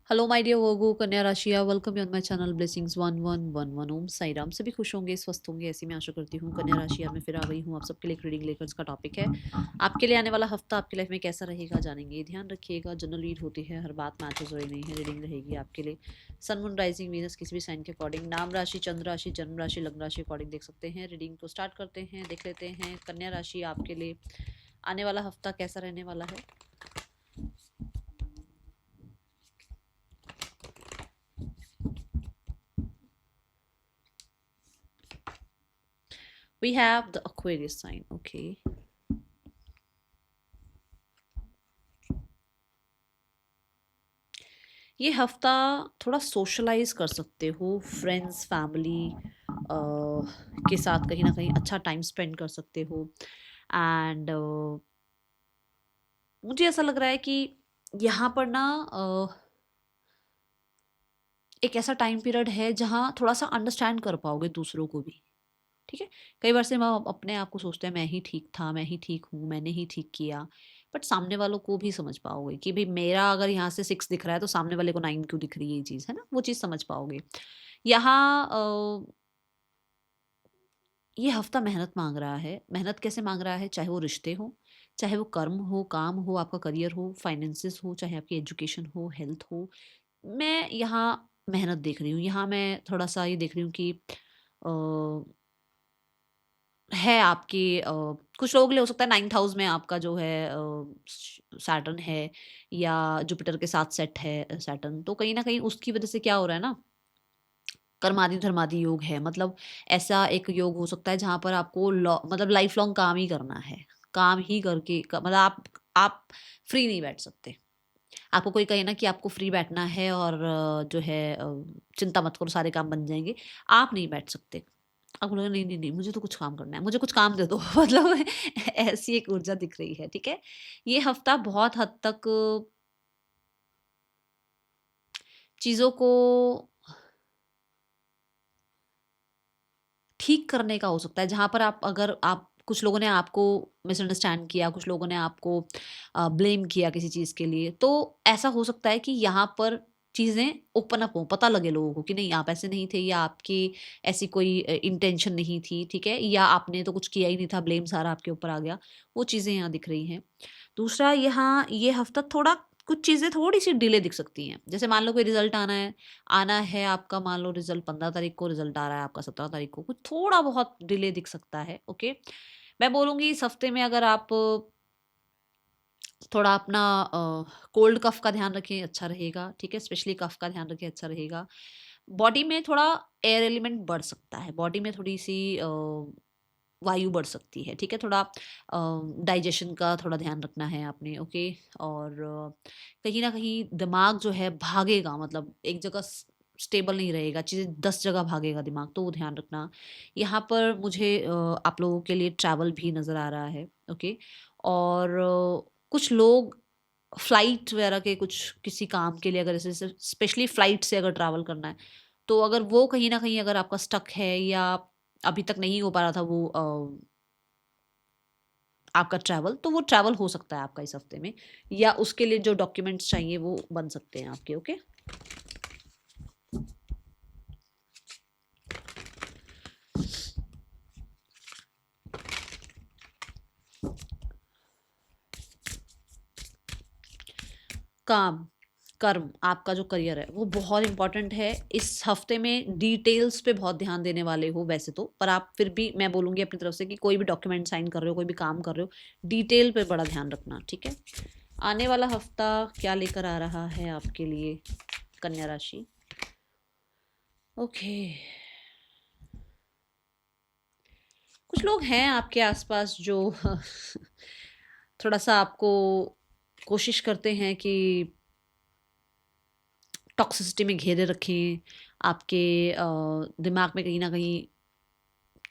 Hello my dear Virgo कन्या राशिया, welcome you on my channel blessings 1111 Om Sai Ram. सभी खुश होंगे, स्वस्थ होंगे, ऐसी मैं आशा करती हूँ। कन्या राशिया में फिर आ गई हूँ आप सबके लिए एक रीडिंग लेकर। इसका टॉपिक है आपके लिए आने वाला हफ्ता आपकी लाइफ में कैसा रहेगा, जानेंगे। ध्यान रखिएगा, जनरल रीड होती है, हर बात मैचेस हो रही नहीं है। रीडिंग रहेगी आपके लिए सन मून राइजिंग वीनस किसी भी साइन के अकॉर्डिंग, नाम राशि, चंद्र राशि, जन्म राशि, लग्न राशि अकॉर्डिंग देख सकते हैं। रीडिंग को स्टार्ट करते हैं, देख लेते हैं कन्या राशि आपके लिए आने वाला हफ्ता कैसा रहने वाला है। We have the Aquarius sign, okay. ये हफ्ता थोड़ा सोशलाइज कर सकते हो, फ्रेंड्स फैमिली के साथ कहीं ना कहीं अच्छा टाइम स्पेंड कर सकते हो। एंड मुझे ऐसा लग रहा है कि यहाँ पर ना एक ऐसा टाइम पीरियड है जहाँ थोड़ा सा अंडरस्टैंड कर पाओगे दूसरों को भी। ठीक है, कई बार से हम अपने आप को सोचते हैं मैं ही ठीक था, मैं ही ठीक हूँ, मैंने ही ठीक किया। बट सामने वालों को भी समझ पाओगे कि भाई मेरा अगर यहाँ से 6 दिख रहा है तो सामने वाले को 9 क्यों दिख रही है, ये चीज़ है ना, वो चीज़ समझ पाओगे। यहाँ ये हफ्ता मेहनत मांग रहा है। मेहनत कैसे मांग रहा है? चाहे वो रिश्ते हो, चाहे वो कर्म हो, काम हो, आपका करियर हो, फाइनेंसेस हो, चाहे आपकी एजुकेशन हो, हेल्थ हो। मैं यहाँ मेहनत देख रही हूँ। यहाँ मैं थोड़ा सा ये देख रही हूँ कि अ, है आपके कुछ लोगों के लिए हो सकता है 9th हाउस में आपका जो है सैटर्न है, या जुपिटर के साथ सेट है सैटर्न। तो कहीं ना कहीं उसकी वजह से क्या हो रहा है ना, कर्मादि धर्मादि योग है। मतलब ऐसा एक योग हो सकता है जहाँ पर आपको मतलब लाइफ लॉन्ग काम ही करना है। काम ही करके मतलब आप फ्री नहीं बैठ सकते। आपको कोई कहे ना कि आपको फ्री बैठना है और जो है चिंता मत करो सारे काम बन जाएंगे, आप नहीं बैठ सकते। आप बोलोगे नहीं नहीं नहीं, मुझे तो कुछ काम करना है, मुझे कुछ काम दे दो मतलब ऐसी एक ऊर्जा दिख रही है। ठीक है, ये हफ्ता बहुत हद तक चीजों को ठीक करने का हो सकता है। जहाँ पर आप अगर आप कुछ लोगों ने आपको मिसअंडरस्टैंड किया, कुछ लोगों ने आपको ब्लेम किया किसी चीज़ के लिए, तो ऐसा हो सकता है कि यहाँ पर चीज़ें ओपन अप हो, पता लगे लोगों को कि नहीं आप ऐसे नहीं थे, या आपकी ऐसी कोई इंटेंशन नहीं थी। ठीक है, या आपने तो कुछ किया ही नहीं था, ब्लेम सारा आपके ऊपर आ गया। वो चीज़ें यहाँ दिख रही हैं। दूसरा, यहाँ ये हफ्ता थोड़ा कुछ चीज़ें थोड़ी सी डिले दिख सकती हैं। जैसे मान लो कोई रिजल्ट आना है आपका, मान लो रिजल्ट 15 तारीख को रिजल्ट आ रहा है आपका, 17 तारीख को कुछ थोड़ा बहुत डिले दिख सकता है। ओके, मैं बोलूँगी इस हफ्ते में अगर आप थोड़ा अपना कोल्ड कफ का ध्यान रखें, अच्छा रहेगा। ठीक है, स्पेशली कफ का ध्यान रखें, अच्छा रहेगा। बॉडी में थोड़ा एयर एलिमेंट बढ़ सकता है, बॉडी में थोड़ी सी वायु बढ़ सकती है। ठीक है, थोड़ा डाइजेशन का थोड़ा ध्यान रखना है आपने। ओके, और कहीं ना कहीं दिमाग जो है भागेगा, मतलब एक जगह स्टेबल नहीं रहेगा, चीज़ें 10 जगह भागेगा दिमाग, तो वो ध्यान रखना। यहाँ पर मुझे आप लोगों के लिए ट्रैवल भी नज़र आ रहा है। ओके, और कुछ लोग फ्लाइट वगैरह के कुछ किसी काम के लिए, अगर जैसे स्पेशली फ्लाइट से अगर ट्रैवल करना है, तो अगर वो कहीं न कहीं अगर आपका स्टक है, या अभी तक नहीं हो पा रहा था वो आपका ट्रैवल, तो वो ट्रैवल हो सकता है आपका इस हफ्ते में, या उसके लिए जो डॉक्यूमेंट्स चाहिए वो बन सकते हैं आपके। ओके, काम, कर्म, आपका जो करियर है वो बहुत इंपॉर्टेंट है। इस हफ्ते में डिटेल्स पे बहुत ध्यान देने वाले हो वैसे तो, पर आप फिर भी, मैं बोलूँगी अपनी तरफ से कि कोई भी डॉक्यूमेंट साइन कर रहे हो, कोई भी काम कर रहे हो, डिटेल पे बड़ा ध्यान रखना। ठीक है, आने वाला हफ्ता क्या लेकर आ रहा है आपके लिए कन्या राशि। ओके, कुछ लोग हैं आपके आसपास जो थोड़ा सा आपको कोशिश करते हैं कि टॉक्सिसिटी में घेरे रखें, आपके दिमाग में कहीं ना कहीं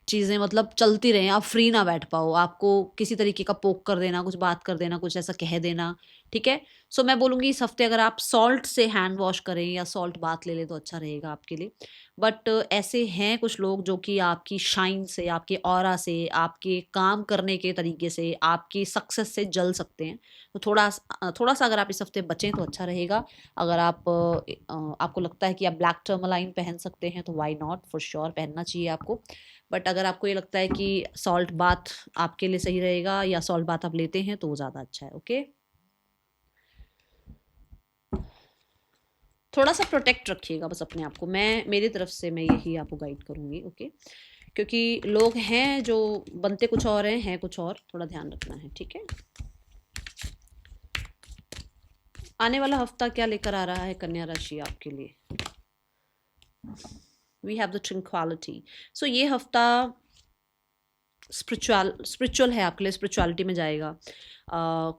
चीज़ें मतलब चलती रहें, आप फ्री ना बैठ पाओ, आपको किसी तरीके का पोक कर देना, कुछ बात कर देना, कुछ ऐसा कह देना, ठीक है। सो मैं बोलूँगी इस हफ्ते अगर आप सॉल्ट से हैंड वॉश करें या सॉल्ट बाथ ले लें तो अच्छा रहेगा आपके लिए। बट ऐसे हैं कुछ लोग जो कि आपकी शाइन से, आपके ऑरा से, आपके काम करने के तरीके से, आपकी सक्सेस से जल सकते हैं। तो थोड़ा सा अगर आप इस हफ्ते बचें तो अच्छा रहेगा। अगर आपको लगता है कि आप ब्लैक टर्मलाइन पहन सकते हैं तो व्हाई नॉट, फॉर श्योर पहनना चाहिए आपको। बट अगर आपको ये लगता है कि सॉल्ट बाथ आपके लिए सही रहेगा या सॉल्ट बाथ आप लेते हैं तो वो ज़्यादा अच्छा है। ओके, थोड़ा सा प्रोटेक्ट रखिएगा बस अपने आप को, मेरी तरफ से मैं यही आपको गाइड करूँगी। ओके, क्योंकि लोग हैं जो बनते कुछ और हैं कुछ और, थोड़ा ध्यान रखना है, ठीक है। आने वाला हफ्ता क्या लेकर आ रहा है कन्या राशि आपके लिए? We have the tranquillity. So ये हफ्ता स्पिरिचुअल है आपके लिए, स्पिरिचुअलिटी में जाएगा।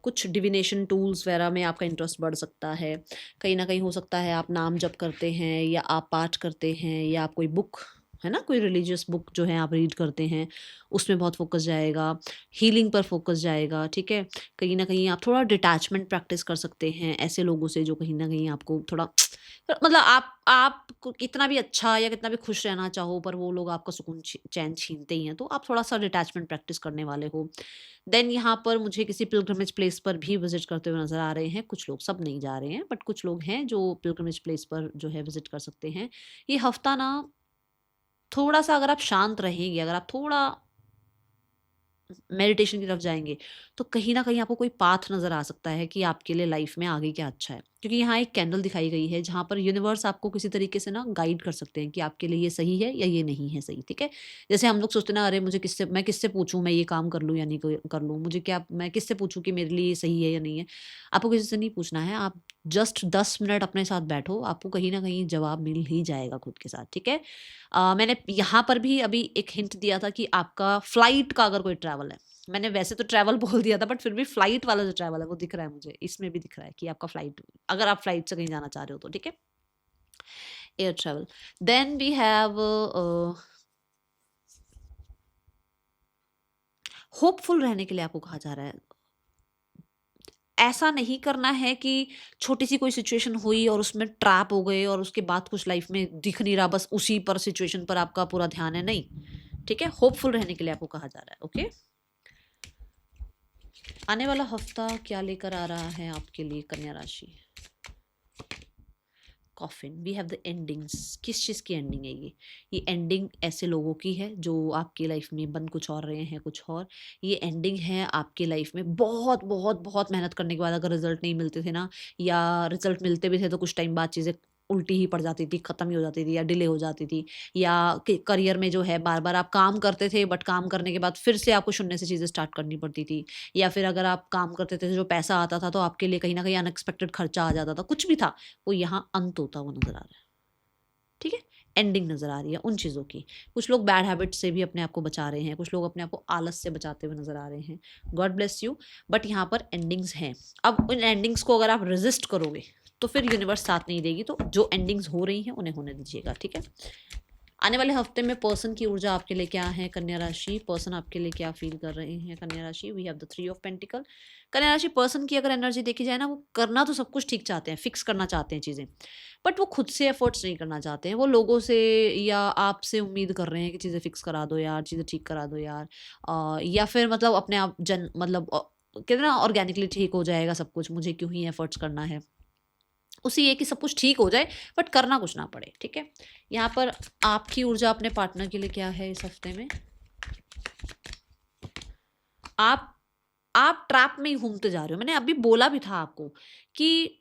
कुछ डिविनेशन टूल्स वगैरह में आपका इंटरेस्ट बढ़ सकता है। कहीं ना कहीं हो सकता है आप नाम जप करते हैं या आप पाठ करते हैं या आप कोई बुक है ना, कोई रिलीजियस बुक जो है आप रीड करते हैं, उसमें बहुत फोकस जाएगा। हीलिंग पर फोकस जाएगा, ठीक है। कहीं ना कहीं आप थोड़ा डिटैचमेंट प्रैक्टिस कर सकते हैं ऐसे लोगों से जो कहीं ना कहीं आपको थोड़ा मतलब आप कितना भी अच्छा या कितना भी खुश रहना चाहो पर वो लोग आपका सुकून चैन छीनते ही हैं, तो आप थोड़ा सा डिटैचमेंट प्रैक्टिस करने वाले हो। देन यहाँ पर मुझे किसी पिलग्रिमेज प्लेस पर भी विजिट करते हुए नजर आ रहे हैं कुछ लोग, सब नहीं जा रहे हैं बट कुछ लोग हैं जो पिलग्रिमेज प्लेस पर जो है विजिट कर सकते हैं। ये हफ्ता ना थोड़ा सा अगर आप शांत रहेंगे, अगर आप थोड़ा मेडिटेशन की तरफ जाएँगे, तो कहीं न कहीं आपको कोई पाथ नज़र आ सकता है कि आपके लिए लाइफ़ में आगे क्या अच्छा है। क्योंकि यहाँ एक कैंडल दिखाई गई है जहाँ पर यूनिवर्स आपको किसी तरीके से ना गाइड कर सकते हैं कि आपके लिए ये सही है या ये नहीं है सही, ठीक है? जैसे हम लोग सोचते हैं ना, अरे मैं किससे पूछूँ मैं ये काम कर लूँ या नहीं कर लूँ? मैं किससे पूछूँ कि मेरे लिए ये सही है या नहीं है? आपको किसी से नहीं पूछना है, आप जस्ट 10 मिनट अपने साथ बैठो, आपको कहीं न कहीं जवाब मिल ही जाएगा खुद के साथ, ठीक है? मैंने यहाँ पर भी अभी एक हिंट दिया था कि आपका फ्लाइट का अगर कोई ट्रैवल है, मैंने वैसे तो ट्रैवल बोल दिया था बट फिर भी फ्लाइट वाला जो ट्रैवल है वो दिख रहा है मुझे, इसमें भी दिख रहा है कि आपका फ्लाइट, अगर आप फ्लाइट से कहीं जाना चाह रहे हो तो, ठीक है, air travel. Then we have hopeful रहने के लिए आपको कहा जा रहा है। ऐसा नहीं करना है कि छोटी सी कोई सिचुएशन हुई और उसमें ट्रैप हो गए और उसके बाद कुछ लाइफ में दिख नहीं रहा, बस उसी पर सिचुएशन पर आपका पूरा ध्यान है, नहीं, ठीक है। होपफुल रहने के लिए आपको कहा जा रहा है। ओके, आने वाला हफ्ता क्या लेकर आ रहा है आपके लिए कन्या राशि? Coffin, we have the endings. किस चीज़ की एंडिंग है ये एंडिंग ऐसे लोगों की है जो आपकी लाइफ में बन कुछ और रहे हैं कुछ और। ये एंडिंग है आपकी लाइफ में बहुत बहुत बहुत मेहनत करने के बाद अगर रिजल्ट नहीं मिलते थे ना, या रिजल्ट मिलते भी थे तो कुछ टाइम बाद चीज़ें उल्टी ही पड़ जाती थी, ख़त्म ही हो जाती थी या डिले हो जाती थी, या करियर में जो है बार बार आप काम करते थे बट काम करने के बाद फिर से आपको शून्य से चीज़ें स्टार्ट करनी पड़ती थी, या फिर अगर आप काम करते थे जो पैसा आता था तो आपके लिए कहीं ना कहीं अनएक्सपेक्टेड खर्चा आ जाता था, कुछ भी था, वो यहाँ अंत होता हुआ नज़र आ रहा है, ठीक है। एंडिंग नज़र आ रही है उन चीज़ों की। कुछ लोग बैड हैबिट से भी अपने आप को बचा रहे हैं, कुछ लोग अपने आप को आलस से बचाते हुए नज़र आ रहे हैं। गॉड ब्लेस यू, बट यहाँ पर एंडिंग्स हैं। अब उन एंडिंग्स को अगर आप रेजिस्ट करोगे तो फिर यूनिवर्स साथ नहीं देगी, तो जो एंडिंग्स हो रही हैं उन्हें होने दीजिएगा, ठीक है। आने वाले हफ्ते में पर्सन की ऊर्जा आपके लिए क्या है कन्या राशि? पर्सन आपके लिए क्या फील कर रहे हैं कन्या राशि? We have the 3 of pentacle. कन्या राशि पर्सन की अगर एनर्जी देखी जाए ना, वो करना तो सब कुछ ठीक चाहते हैं, फिक्स करना चाहते हैं चीज़ें, बट वो खुद से एफर्ट्स नहीं करना चाहते हैं। वो लोगों से या आपसे उम्मीद कर रहे हैं कि चीज़ें फिक्स करा दो यार, चीज़ें ठीक करा दो यार, या फिर मतलब अपने आप मतलब कहते हैं ना ऑर्गेनिकली ठीक हो जाएगा सब कुछ, मुझे क्यों ही एफर्ट्स करना है। उसी ये कि सब कुछ ठीक हो जाए बट करना कुछ ना पड़े, ठीक है। यहाँ पर आपकी ऊर्जा अपने पार्टनर के लिए क्या है इस हफ्ते में? आप आप ट्रैप में ही घूमते जा रहे हो। मैंने अभी बोला भी था आपको कि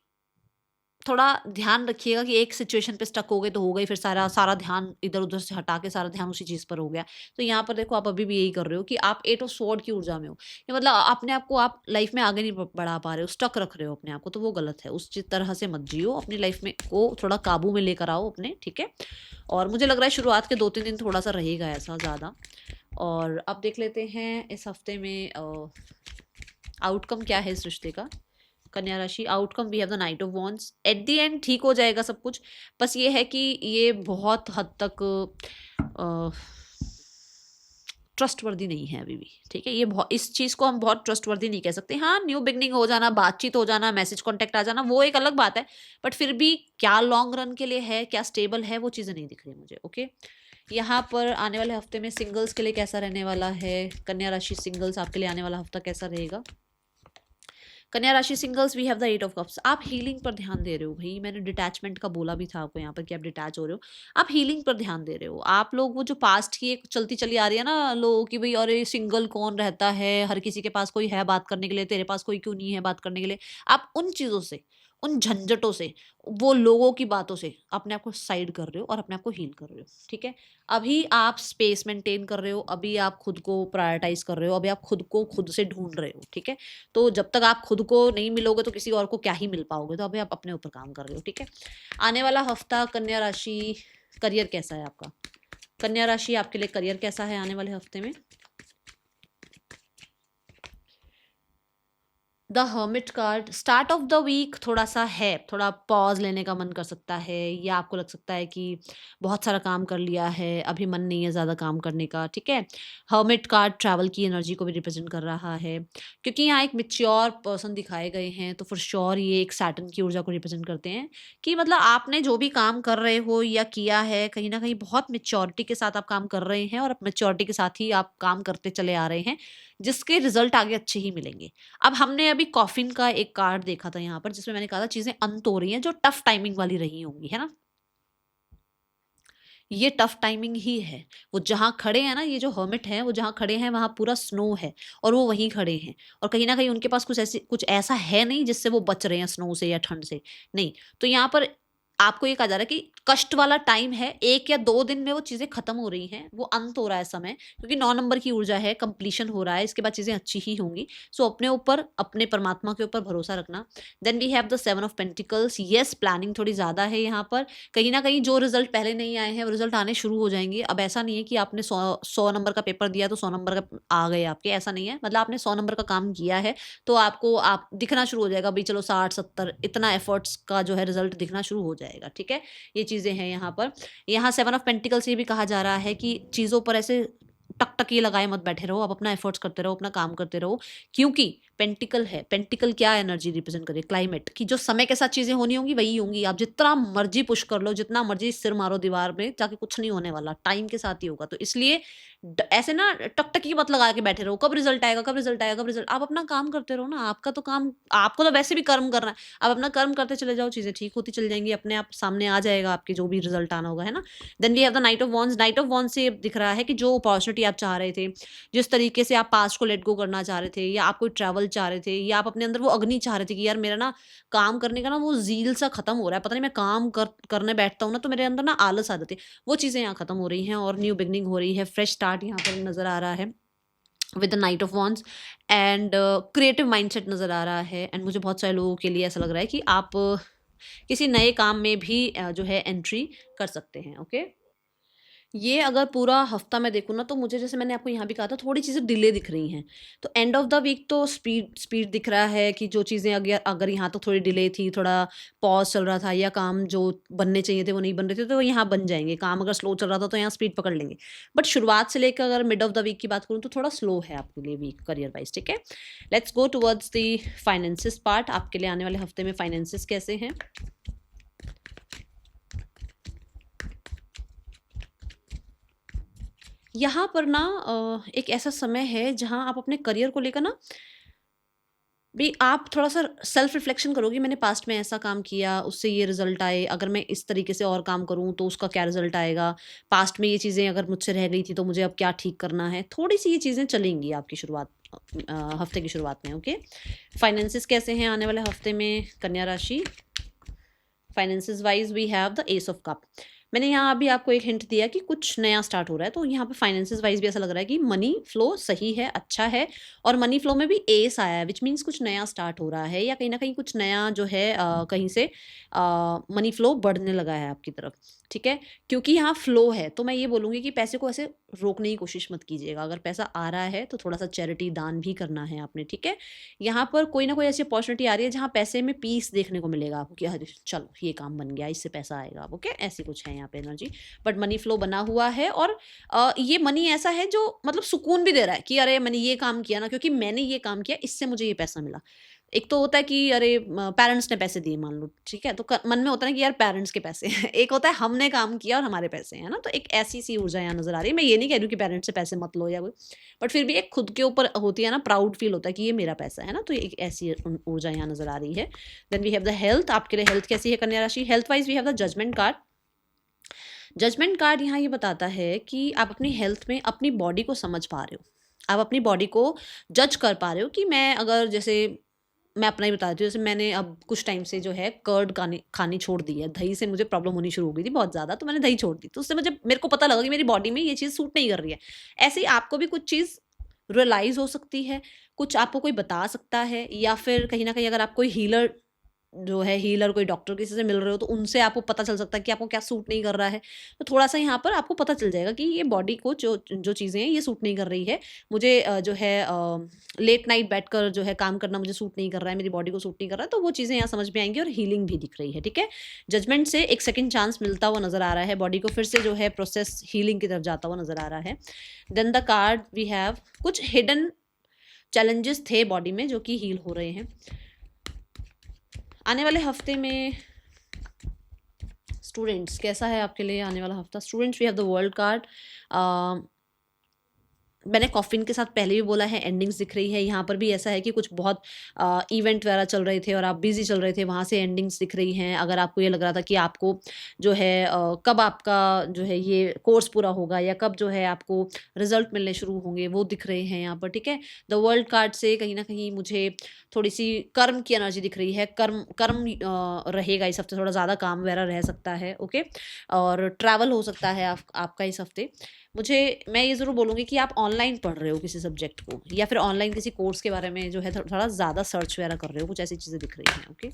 थोड़ा ध्यान रखिएगा कि एक सिचुएशन पे स्टक हो गए तो हो गई, फिर सारा सारा ध्यान इधर-उधर से हटा के सारा ध्यान उसी चीज़ पर हो गया। तो यहाँ पर देखो आप अभी भी यही कर रहे हो कि आप 8 ऑफ स्वॉर्ड की ऊर्जा में हो। ये मतलब अपने आप को आप लाइफ में आगे नहीं बढ़ा पा रहे हो, स्टक रख रहे हो अपने आप को, तो वो गलत है। उस तरह से मत जियो, अपनी लाइफ में को थोड़ा काबू में लेकर आओ अपने, ठीक है। और मुझे लग रहा है शुरुआत के 2-3 दिन थोड़ा-सा रहेगा ऐसा ज़्यादा। और अब देख लेते हैं इस हफ्ते में आउटकम क्या है इस रिश्ते का? कन्या राशि outcome, we have the knight of wands. At the end ठीक हो जाएगा सब कुछ, बस ये है कि ये बहुत हद तक ट्रस्टवर्दी नहीं है अभी भी, ठीक है। ये बहुत, इस चीज़ को हम बहुत ट्रस्टवर्दी नहीं कह सकते। हाँ, न्यू बिगनिंग हो जाना, बातचीत हो जाना, मैसेज कॉन्टैक्ट आ जाना, वो एक अलग बात है, बट फिर भी क्या लॉन्ग रन के लिए है, क्या स्टेबल है, वो चीज़ें नहीं दिख रही मुझे। ओके, यहाँ पर आने वाले हफ्ते में सिंगल्स के लिए कैसा रहने वाला है, कन्या राशि सिंगल्स आपके लिए आने वाला हफ्ता कैसा रहेगा। कन्या राशि singles, we have the 8 of cups. आप हीलिंग पर ध्यान दे रहे हो भाई, मैंने डिटैचमेंट का बोला भी था आपको यहाँ पर कि आप डिटैच हो रहे हो, आप हीलिंग पर ध्यान दे रहे हो। आप लोग वो जो पास्ट की एक चलती चली आ रही है ना लोगों की, भाई अरे सिंगल कौन रहता है, हर किसी के पास कोई है बात करने के लिए, तेरे पास कोई क्यों नहीं है बात करने के लिए, आप उन चीज़ों से, उन झंझटों से, वो लोगों की बातों से अपने आप को साइड कर रहे हो और अपने आप को हील कर रहे हो, ठीक है। अभी आप स्पेस मेंटेन कर रहे हो, अभी आप खुद को प्रायोरिटाइज कर रहे हो, अभी आप खुद को खुद से ढूंढ रहे हो, ठीक है। तो जब तक आप खुद को नहीं मिलोगे तो किसी और को क्या ही मिल पाओगे, तो अभी आप अपने ऊपर काम कर रहे हो, ठीक है। आने वाला हफ्ता कन्या राशि, करियर कैसा है आपका, कन्या राशि आपके लिए करियर कैसा है आने वाले हफ्ते में। The hermit card, start of the week थोड़ा सा है, थोड़ा पॉज लेने का मन कर सकता है, या आपको लग सकता है कि बहुत सारा काम कर लिया है, अभी मन नहीं है ज़्यादा काम करने का, ठीक है। हर्मिट कार्ड ट्रैवल की एनर्जी को भी रिप्रेजेंट कर रहा है, क्योंकि यहाँ एक मिच्योर पर्सन दिखाए गए हैं, तो फॉर श्योर ये एक सैटर्न की ऊर्जा को रिप्रेजेंट करते हैं कि मतलब आपने जो भी काम कर रहे हो या किया है, कहीं ना कहीं बहुत मिच्योरिटी के साथ आप काम कर रहे हैं, और मिच्योरिटी के साथ ही आप काम करते चले आ रहे हैं, जिसके रिजल्ट आगे अच्छे ही मिलेंगे। अब हमने अभी कॉफिन का एक कार्ड देखा था यहाँ पर, जिसमें मैंने कहा था चीजें अंत हो रही हैं, जो टफ टाइमिंग वाली रही होंगी, है ना। ये टफ टाइमिंग ही है। वो जहाँ खड़े हैं ना, ये जो हर्मिट हैं, वो जहाँ खड़े हैं वहां पूरा स्नो है, और वो वहीं खड़े हैं, और कहीं ना कहीं उनके पास कुछ ऐसा है नहीं जिससे वो बच रहे हैं स्नो से या ठंड से, नहीं। तो यहाँ पर आपको ये कहा जा रहा है कि कष्ट वाला टाइम है, 1 या 2 दिन में वो चीजें खत्म हो रही हैं, वो अंत हो रहा है समय, क्योंकि 9 नंबर की ऊर्जा है, कंप्लीशन हो रहा है, इसके बाद चीजें अच्छी ही होंगी। सो अपने ऊपर, अपने परमात्मा के ऊपर भरोसा रखना। Then we have the 7 of pentacles. Yes, planning थोड़ी ज्यादा है यहाँ पर, कहीं ना कहीं जो रिजल्ट पहले नहीं आए हैं वो रिजल्ट आने शुरू हो जाएंगे। अब ऐसा नहीं है कि आपने 100 नंबर का पेपर दिया तो 100 नंबर का आ गए आपके, ऐसा नहीं है। मतलब आपने 100 नंबर का काम किया है तो आपको आप दिखना शुरू हो जाएगा, भाई चलो 60-70 इतना एफर्ट्स का जो है रिजल्ट दिखना शुरू हो जाएगा, ठीक है। ये चीजें हैं यहाँ पर। यहाँ 7 ऑफ पेंटिकल से भी कहा जा रहा है कि चीजों पर ऐसे टकटकी लगाए मत बैठे रहो, आप अपना एफर्ट्स करते रहो, अपना काम करते रहो, क्योंकि पेंटिकल है। पेंटिकल क्या एनर्जी रिप्रेजेंट करे, क्लाइमेट, कि जो समय के साथ चीजें होनी होंगी वही होंगी। आप जितना मर्जी पुश कर लो, जितना मर्जी सिर मारो दीवार में, जाके कुछ नहीं होने वाला, टाइम के साथ ही होगा। तो इसलिए ऐसे ना टकटकी मत लगा के बैठे रहो, कब रिजल्ट आएगा, कब रिजल्ट आएगा, कब रिजल्ट। आप अपना काम करते रहो ना, आपका तो काम, आपको तो वैसे भी कर्म करना है, आप अपना कर्म करते चले जाओ, चीजें ठीक होती चल जाएंगी, अपने आप सामने आ जाएगा आपके जो भी रिजल्ट आना होगा, है ना। Then we have the knight of wands. Knight of wands से दिख रहा है कि जो अपॉर्चुनिटी आप चाह रहे थे, जिस तरीके से आप पास्ट को लेट गो करना चाह रहे थे, या आप कोई ट्रैवल चाह रहे थे, या आप अपने अंदर वो अग्नि चाह रहे थे कि यार मेरा ना काम करने का ना वो ज़ील सा खत्म हो रहा है, पता नहीं मैं काम करने बैठता हूँ ना तो मेरे अंदर ना आलस आ जाती है, वो चीज़ें यहाँ खत्म हो रही हैं, और न्यू बिगनिंग हो रही है, फ्रेश स्टार्ट यहाँ पर नज़र आ रहा है with the knight of wands. And creative mindset नज़र आ रहा है। एंड मुझे बहुत सारे लोगों के लिए ऐसा लग रहा है कि आप किसी नए काम में भी जो है एंट्री कर सकते हैं। ओके, ये अगर पूरा हफ्ता मैं देखूँ ना, तो मुझे, जैसे मैंने आपको यहाँ भी कहा था, थोड़ी चीज़ें डिले दिख रही हैं। तो एंड ऑफ द वीक तो स्पीड स्पीड दिख रहा है कि जो चीज़ें अगर अगर यहाँ तो थोड़ी डिले थी, थोड़ा पॉज चल रहा था, या काम जो बनने चाहिए थे वो नहीं बन रहे थे, तो वो यहाँ बन जाएंगे। काम अगर स्लो चल रहा था तो यहाँ स्पीड पकड़ लेंगे। बट शुरुआत से लेकर अगर मिड ऑफ द वीक की बात करूँ तो थोड़ा स्लो है आपके लिए वीक करियर वाइज, ठीक है। Let's go towards the finances part. आपके लिए आने वाले हफ्ते में फाइनेंसिस कैसे हैं। यहाँ पर ना एक ऐसा समय है जहाँ आप अपने करियर को लेकर ना, भी आप थोड़ा-सा सेल्फ रिफ्लेक्शन करोगे, मैंने पास्ट में ऐसा काम किया, उससे ये रिज़ल्ट आए, अगर मैं इस तरीके से और काम करूँ तो उसका क्या रिज़ल्ट आएगा? पास्ट में ये चीज़ें अगर मुझसे रह गई थी तो मुझे अब क्या ठीक करना है? थोड़ी-सी ये चीज़ें चलेंगी आपकी हफ्ते की शुरुआत में, ओके? फाइनेंसेस कैसे हैं आने वाले हफ्ते में कन्या राशि? Finances wise we have the ace of cup. मैंने यहाँ अभी आपको एक हिंट दिया कि कुछ नया स्टार्ट हो रहा है, तो यहाँ पे फाइनेंसेस वाइज भी ऐसा लग रहा है कि मनी फ्लो सही है, अच्छा है, और मनी फ्लो में भी एस आया है, विच मीन्स कुछ नया स्टार्ट हो रहा है, या कहीं ना कहीं कुछ नया जो है कहीं से मनी फ्लो बढ़ने लगा है आपकी तरफ। ठीक है, क्योंकि यहाँ फ्लो है, तो मैं ये बोलूँगी कि पैसे को ऐसे रोकने की कोशिश मत कीजिएगा। अगर पैसा आ रहा है तो थोड़ा सा चैरिटी दान भी करना है आपने, ठीक है। यहाँ पर कोई ना कोई ऐसी अपॉर्चुनिटी आ रही है जहाँ पैसे में पीस देखने को मिलेगा आपको कि अरे चलो ये काम बन गया, इससे पैसा आएगा आपको, ओके, ऐसी कुछ है यहाँ पे एनर्जी। बट मनी फ्लो बना हुआ है, और ये मनी ऐसा है जो मतलब सुकून भी दे रहा है कि अरे मैंने ये काम किया ना, क्योंकि मैंने ये काम किया, इससे मुझे ये पैसा मिला। एक तो होता है कि अरे पेरेंट्स ने पैसे दिए मान लो, ठीक है, तो मन में होता है ना कि यार पेरेंट्स के पैसे हैं। एक होता है हमने काम किया और हमारे पैसे हैं ना, तो एक ऐसी सी ऊर्जा यहाँ नजर आ रही है। मैं ये नहीं कह रही हूँ कि पेरेंट्स से पैसे मत लो या कोई, बट फिर भी एक खुद के ऊपर होती है ना, प्राउड फील होता है कि ये मेरा पैसा है ना, तो एक ऐसी ऊर्जा यहाँ नजर आ रही है। Then we have the health. आपके लिए हेल्थ कैसी है कन्या राशि? Health wise we have the judgement card. Judgement card यहाँ ये बताता है कि आप अपनी हेल्थ में अपनी बॉडी को समझ पा रहे हो, आप अपनी बॉडी को जज कर पा रहे हो कि मैं अगर जैसे मैं अपना ही बता देती हूँ, जैसे मैंने अब कुछ टाइम से जो है कर्ड खानी खानी छोड़ दी है, दही से मुझे प्रॉब्लम होनी शुरू हो गई थी बहुत ज़्यादा, तो मैंने दही छोड़ दी, तो उससे मुझे मेरे को पता लगा कि मेरी बॉडी में ये चीज़ सूट नहीं कर रही है। ऐसे ही आपको भी कुछ चीज़ रियलाइज़ हो सकती है, कुछ आपको कोई बता सकता है, या फिर कहीं न कहीं अगर आप कोई हीलर जो है, हीलर कोई डॉक्टर किसी से मिल रहे हो, तो उनसे आपको पता चल सकता है कि आपको क्या सूट नहीं कर रहा है। तो थोड़ा-सा यहाँ पर आपको पता चल जाएगा कि ये बॉडी को जो जो चीज़ें हैं ये सूट नहीं कर रही है। मुझे जो है लेट नाइट बैठकर जो है काम करना मुझे सूट नहीं कर रहा है, मेरी बॉडी को सूट नहीं कर रहा है, तो वो चीज़ें यहाँ समझ में आएँगी और हीलिंग भी दिख रही है, ठीक है। जजमेंट से एक सेकंड चांस मिलता हुआ नज़र आ रहा है, बॉडी को फिर से जो है प्रोसेस हीलिंग की तरफ जाता हुआ नज़र आ रहा है। Then the card we have कुछ हिडन चैलेंजेस थे बॉडी में जो कि हील हो रहे हैं। आने वाले हफ्ते में स्टूडेंट्स कैसा है आपके लिए आने वाला हफ्ता? Students we have the world card. मैंने कॉफिन के साथ पहले भी बोला है, एंडिंग्स दिख रही है। यहाँ पर भी ऐसा है कि कुछ बहुत इवेंट वगैरह चल रहे थे और आप बिजी चल रहे थे, वहाँ से एंडिंग्स दिख रही हैं। अगर आपको ये लग रहा था कि आपको जो है कब आपका जो है ये कोर्स पूरा होगा या कब जो है आपको रिजल्ट मिलने शुरू होंगे, वो दिख रहे हैं यहाँ पर, ठीक है। द वर्ल्ड कार्ड से कहीं ना कहीं मुझे थोड़ी सी कर्म की एनर्जी दिख रही है। कर्म कर्म रहेगा इस हफ्ते, थोड़ा ज़्यादा काम वगैरह रह सकता है, ओके। और ट्रैवल हो सकता है आपका इस हफ्ते। मुझे मैं ये ज़रूर बोलूँगी कि आप ऑनलाइन पढ़ रहे हो किसी सब्जेक्ट को, या फिर ऑनलाइन किसी कोर्स के बारे में जो है थोड़ा ज़्यादा सर्च वगैरह कर रहे हो, कुछ ऐसी चीज़ें दिख रही हैं, ओके।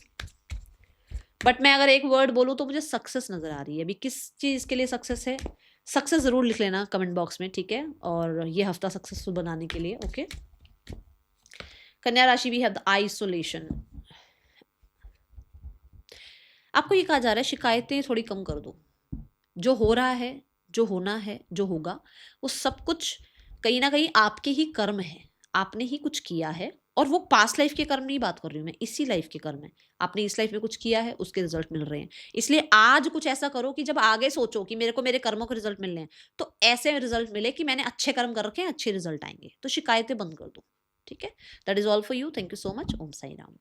बट मैं अगर एक वर्ड बोलूँ तो मुझे सक्सेस नज़र आ रही है। अभी किस चीज़ के लिए सक्सेस है, सक्सेस ज़रूर लिख लेना कमेंट बॉक्स में, ठीक है, और ये हफ्ता सक्सेसफुल बनाने के लिए, ओके। कन्या राशि भी है द आइसोलेशन। आपको ये कहा जा रहा है शिकायतें थोड़ी कम कर दो। जो हो रहा है, जो होना है, जो होगा, वो सब कुछ कहीं ना कहीं आपके ही कर्म है, आपने ही कुछ किया है। और वो पास्ट लाइफ के कर्म नहीं बात कर रही हूँ मैं, इसी लाइफ के कर्म है। आपने इस लाइफ में कुछ किया है, उसके रिजल्ट मिल रहे हैं। इसलिए आज कुछ ऐसा करो कि जब आगे सोचो कि मेरे को मेरे कर्मों के रिजल्ट मिलने हैं, तो ऐसे रिजल्ट मिले कि मैंने अच्छे कर्म कर रखे हैं, अच्छे रिजल्ट आएंगे। तो शिकायतें बंद कर दो, ठीक है। That is all for you. Thank you so much. Om Sai Ram.